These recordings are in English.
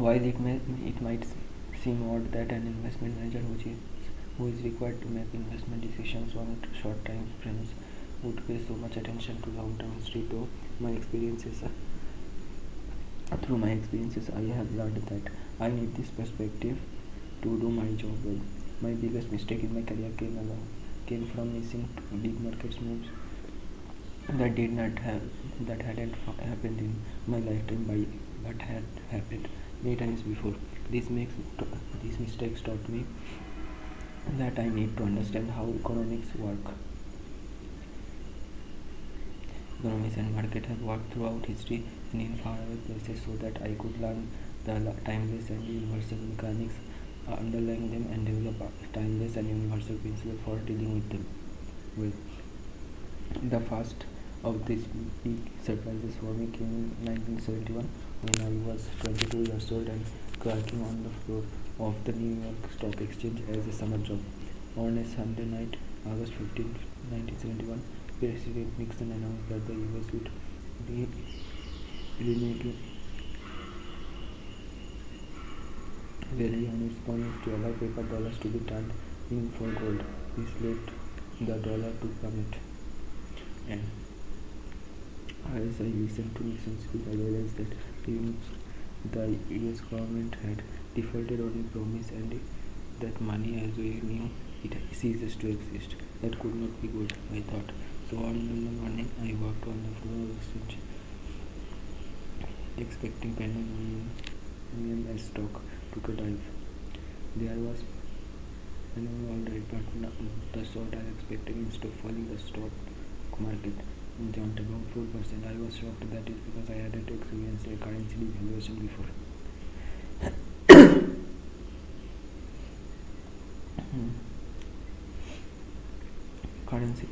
While it might seem odd that an investment manager who is required to make investment decisions on short time frames would pay so much attention to long-term history, my experiences through my experiences, I have learned that I need this perspective to do my job well. My biggest mistake in my career came from missing big market moves that did not have that hadn't happened in my lifetime but had happened many times before. These mistakes taught me that I need to understand how economics and market have worked throughout history and in faraway places so that I could learn the timeless and universal mechanics underlying them and develop a timeless and universal principle for dealing with them. Well, the first of these big surprises for me came in 1971 when I was 22 years old and clerking on the floor of the New York Stock Exchange as a summer job. On a Sunday night, August 15, 1971, President Nixon announced that the US would be reneging rely on its coins to allow paper dollars to be turned in for gold. This led the dollar to plummet. And as I listened to Nixon's speech, I realized that the US government had defaulted on a promise and that money as we knew it ceases to exist. That could not be good, I thought. So on Monday morning, I walked on the floor of the exchange, expecting pending as stock took a dive. There was alright, but not the sort I expected. Instead of falling, the stock market jumped about 4%. I was shocked that is because I hadn't experienced a currency devaluation before. Currency.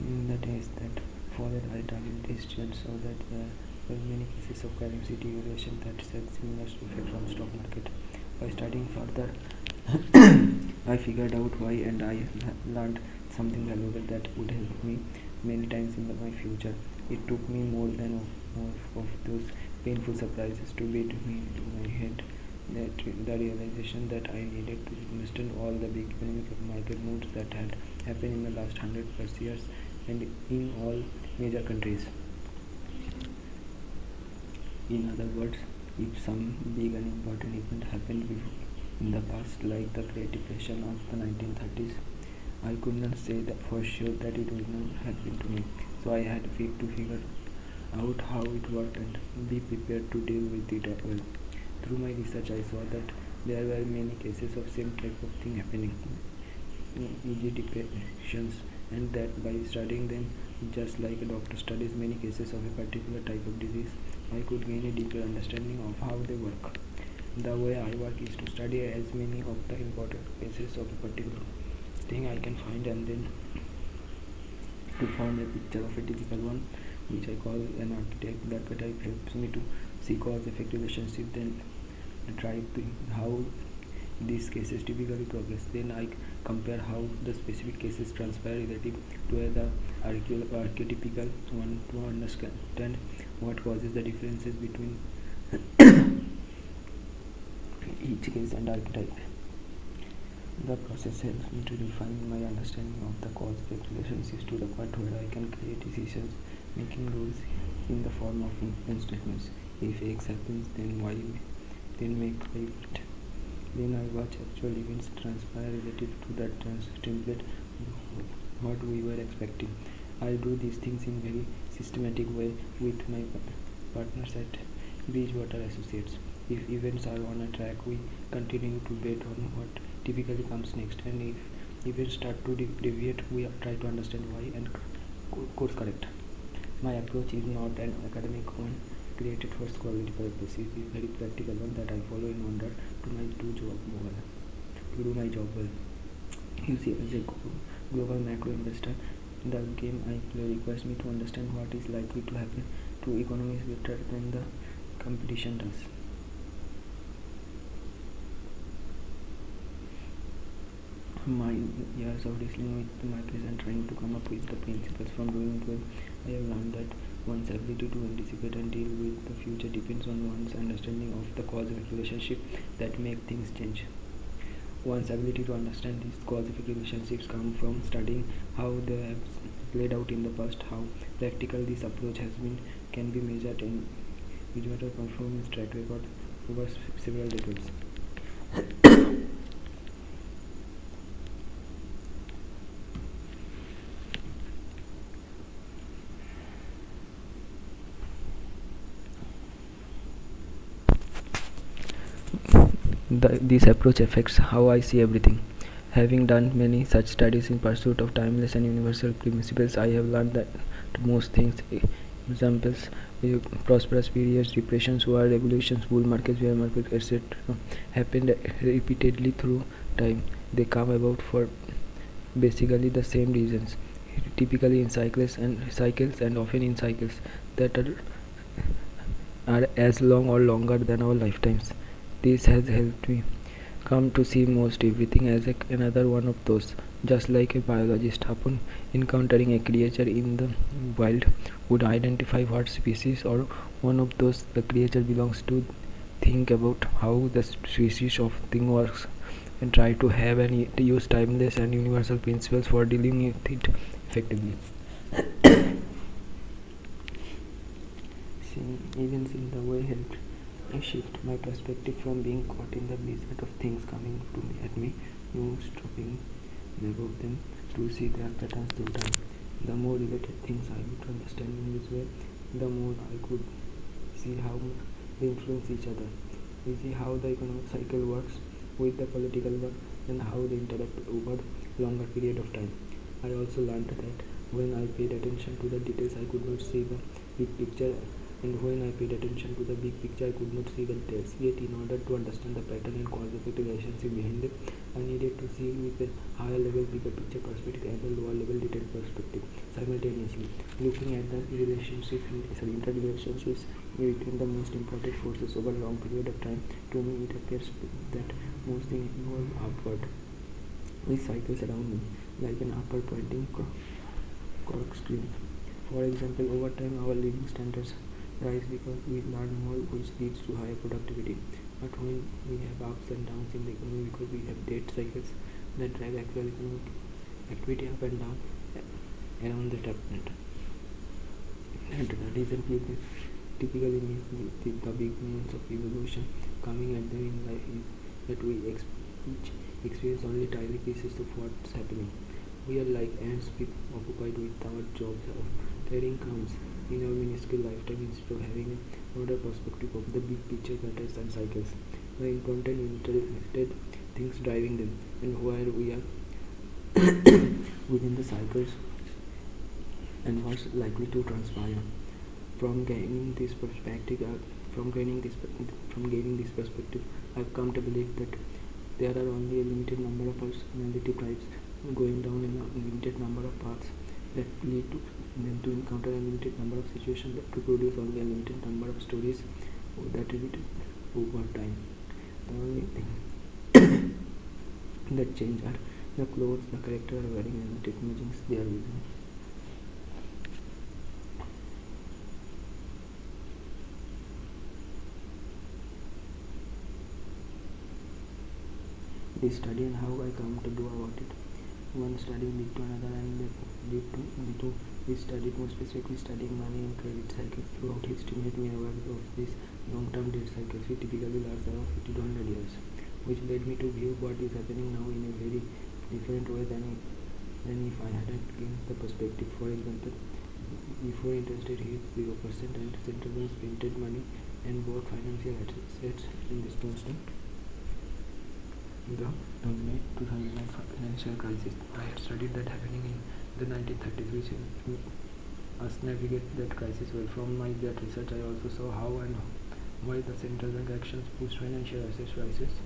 In the days that followed, I targeted history and saw that there were many cases of currency devaluation that had similar effect on stock market. By studying further, I figured out why and I learned something valuable that would help me many times in my future. It took me more of those painful surprises to beat me into my head that the realization that I needed to understand all the big economic market moves that had happened in the last 100+ years and in all major countries. In other words, if some big and important event happened before in the past, like the Great Depression of the 1930s, I could not say that for sure that it would not happen to me. So I had to figure out how it worked and be prepared to deal with it well. Through my research, I saw that there were many cases of same type of thing happening, e.g. depressions, and that by studying them, just like a doctor studies many cases of a particular type of disease, I could gain a deeper understanding of how they work. The way I work is to study as many of the important cases of a particular thing I can find and then to form a picture of a typical one, which I call an archetype. The archetype helps me to see cause-effect relationship, then try to how these cases typically progress. Then I compare how the specific cases transpire relative to the archetypical one to understand what causes the differences between each case and archetype. The process helps me to refine my understanding of the cause-effect relationships to the point where I can create decisions making rules in the form of inference statements. If X happens, then Y, then make Y. Then I watch actual events transpire relative to that template what we were expecting. I do these things in very systematic way with my partners at Bridgewater Associates. If events are on a track, we continue to bet on what typically comes next, and if events start to deviate, we try to understand why and course correct. My approach is not an academic one created for scholarly purposes. It is a very practical one that I follow in order to do my job well. You see, as a global macro investor, the game I play requires me to understand what is likely to happen to economies better than the competition does. My years of dealing with the markets and trying to come up with the principles from doing it well, I have learned that One's ability to anticipate and deal with the future depends on one's understanding of the cause-effect relationship that make things change. One's ability to understand these cause-effect relationships come from studying how they have played out in the past, how practical this approach has been, can be measured in visual performance track record over several decades. This approach affects how I see everything. Having done many such studies in pursuit of timeless and universal principles, I have learned that most things, examples, prosperous periods, depressions, war, revolutions, bull markets, bear markets, etc., happened repeatedly through time. They come about for basically the same reasons, typically in cycles and often in cycles that are as long or longer than our lifetimes. This has helped me come to see most everything as another one of those. Just like a biologist, upon encountering a creature in the wild, would identify what species or one of those the creature belongs to, think about how the species of thing works, and try to have and use timeless and universal principles for dealing with it effectively. Seeing events in the way helped I shift my perspective from being caught in the blizzard of things coming to me at me to stopping above them to see their patterns through time. The more related things I would understand in this way, the more I could see how they influence each other. We see how the economic cycle works with the political one and how they interact over longer period of time. I also learned that when I paid attention to the details I could not see the big picture, and when I paid attention to the big picture I could not see the details. Yet in order to understand the pattern and cause-effect relationship behind them, I needed to see with a higher level bigger picture perspective and a lower level detailed perspective simultaneously. Looking at the interrelationships between the most important forces over a long period of time, to me it appears that most things evolve upward with cycles around me, like an upward pointing corkscrew. For example, over time our living standards rise because we learn more, which leads to higher productivity. But when we have ups and downs in the economy because we have debt cycles that drive actual economic activity up and down around the development. And the reason people typically means the big means of evolution coming at them in life is that we each experience only tiny pieces of what's happening. We are like ants occupied with our jobs of carrying crumbs in our minuscule lifetime instead of having a broader perspective of the big picture patterns and cycles, the important interrelated things driving them, and where we are within the cycles and what's likely to transpire. From gaining this perspective, I've come to believe that there are only a limited number of personality types going down in a limited number of paths that lead to them to encounter a limited number of situations that to produce only a limited number of stories that repeat over time. The only thing that change are the clothes the character are wearing and the technologies they are using. This study and how I come to do about it. One study lead to another and lead to we studied more specifically studying money and credit cycles throughout history made me aware of these long-term debt cycles which typically last around 50 to 100 years, which led me to view what is happening now in a very different way than if I hadn't gained the perspective. For example, before interest rate hit 0% and central banks printed money and bought financial assets in response to the 2009 financial crisis. I had studied that happening in the 1930s, which helped us navigate that crisis well. From my that research, I also saw how and why the central bank actions pushed financial assets prices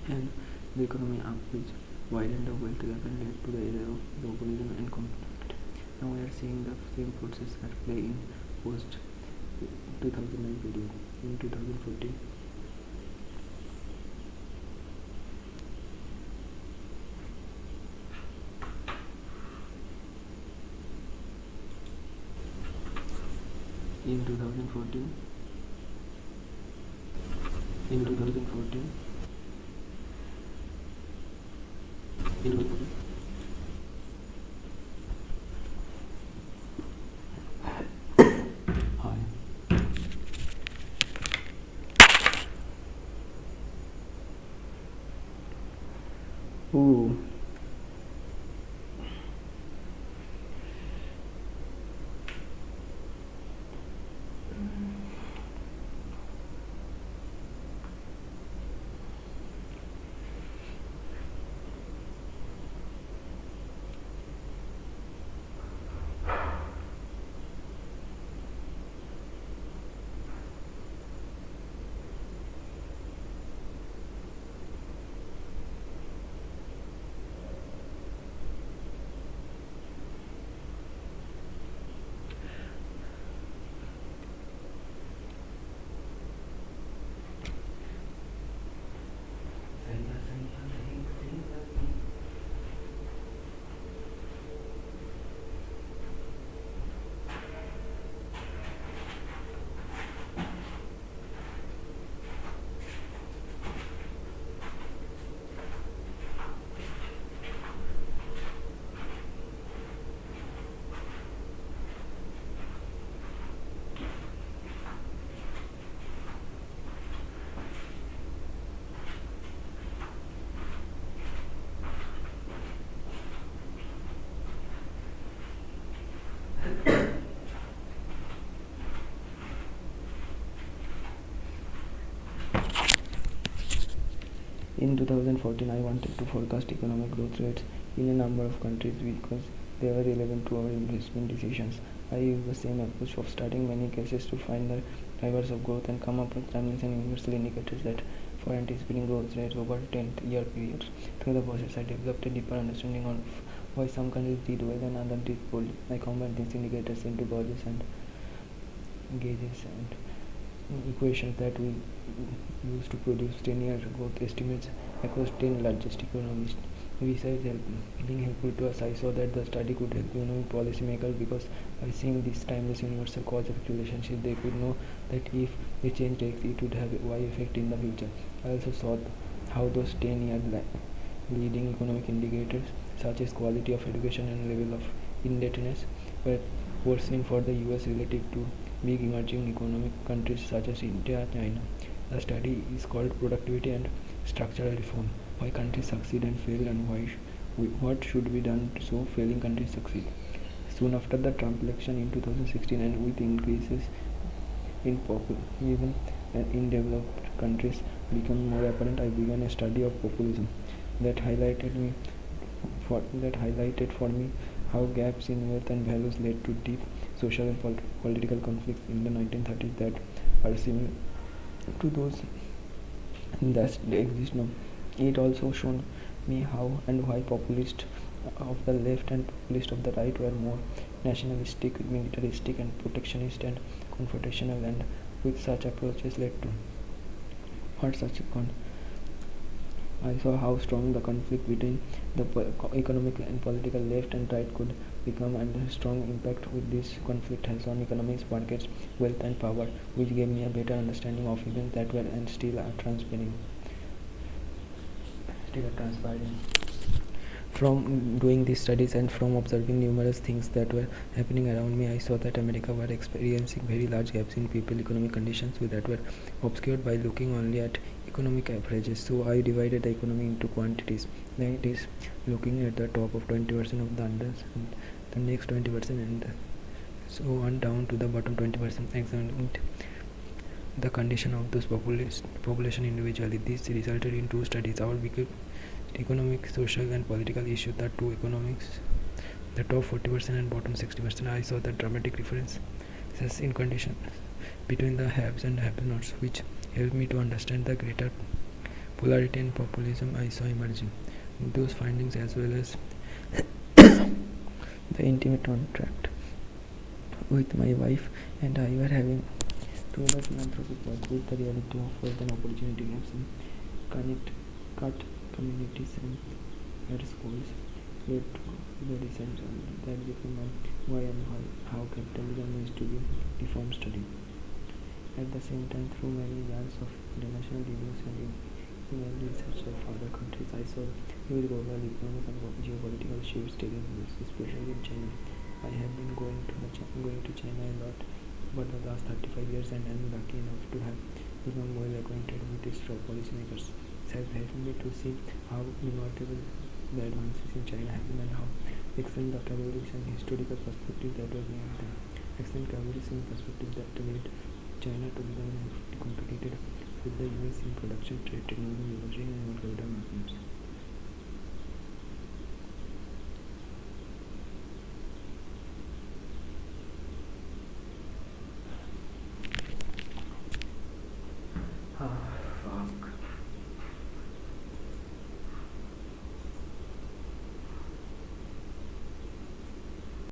and the economy up, which widened the wealth gap and led to the era of globalism and conflict. Now we are seeing the same process at play in post 2009 period. In 2014, in 2014 in 2014 in 2014. Hi. Ooh. In 2014, I wanted to forecast economic growth rates in a number of countries because they were relevant to our investment decisions. I used the same approach of studying many cases to find the drivers of growth and come up with timelines and universal indicators that for anticipating growth rates over 10-year periods. Through the process, I developed a deeper understanding of why some countries did well and others did poorly. I combined these indicators into gauges and equations that we used to produce 10-year growth estimates across 10 largest economies. Besides being helpful to us, I saw that the study could help policymakers because by seeing this timeless universal cause-effect relationship, they could know that if they change X, it would have a Y effect in the future. I also saw how those 10-year leading economic indicators such as quality of education and level of indebtedness were worsening for the US relative to big emerging economic countries such as India and China. The study is called Productivity and Structural Reform: Why Countries Succeed and Fail and what should be done so failing countries succeed. Soon after the Trump election in 2016 and with increases in populism in developed countries becoming more apparent, I began a study of populism that highlighted for me how gaps in wealth and values led to deep social and political conflicts in the 1930s that are similar to those that exist now. It also showed me how and why populists of the left and populists of the right were more nationalistic, militaristic, and protectionist and confrontational, and with such approaches led to what such I saw how strong the conflict between the economic and political left and right could become, and the strong impact with this conflict has on economics, markets, wealth, and power, which gave me a better understanding of events that were and still are transpiring. From doing these studies and from observing numerous things that were happening around me, I saw that America were experiencing very large gaps in people economic conditions that were obscured by looking only at economic averages. So I divided the economy into quantities. That is, looking at the top of 20% of the others and the next 20% and so on down to the bottom 20%, examined the condition of those population individually. This resulted in two studies. Our bigger economic, social, and political issues. The two economics, the top 40% and bottom 60%. I saw the dramatic differences in conditions between the haves and have-nots, which helped me to understand the greater polarity and populism I saw emerging. Those findings, as well as the intimate contact with my wife and I were having through the philanthropic work with the reality of wealth and opportunity gaps in cut communities and at schools, led to the recent that became why and how capitalism is to be reform study. At the same time, through many years of international reviews and in research of other countries, I saw huge global economic and geopolitical shifts taking place, especially in China. I have been going to China a lot for the last 35 years, and I am lucky enough to have become well acquainted with its top policymakers. It has helped me to see how remarkable the advances in China have been and how excellent the capabilities and historical perspective that were behind them. Excellent capabilities and perspective that made China to become competitive with the US in production, trade, technology, manufacturing, and capital markets.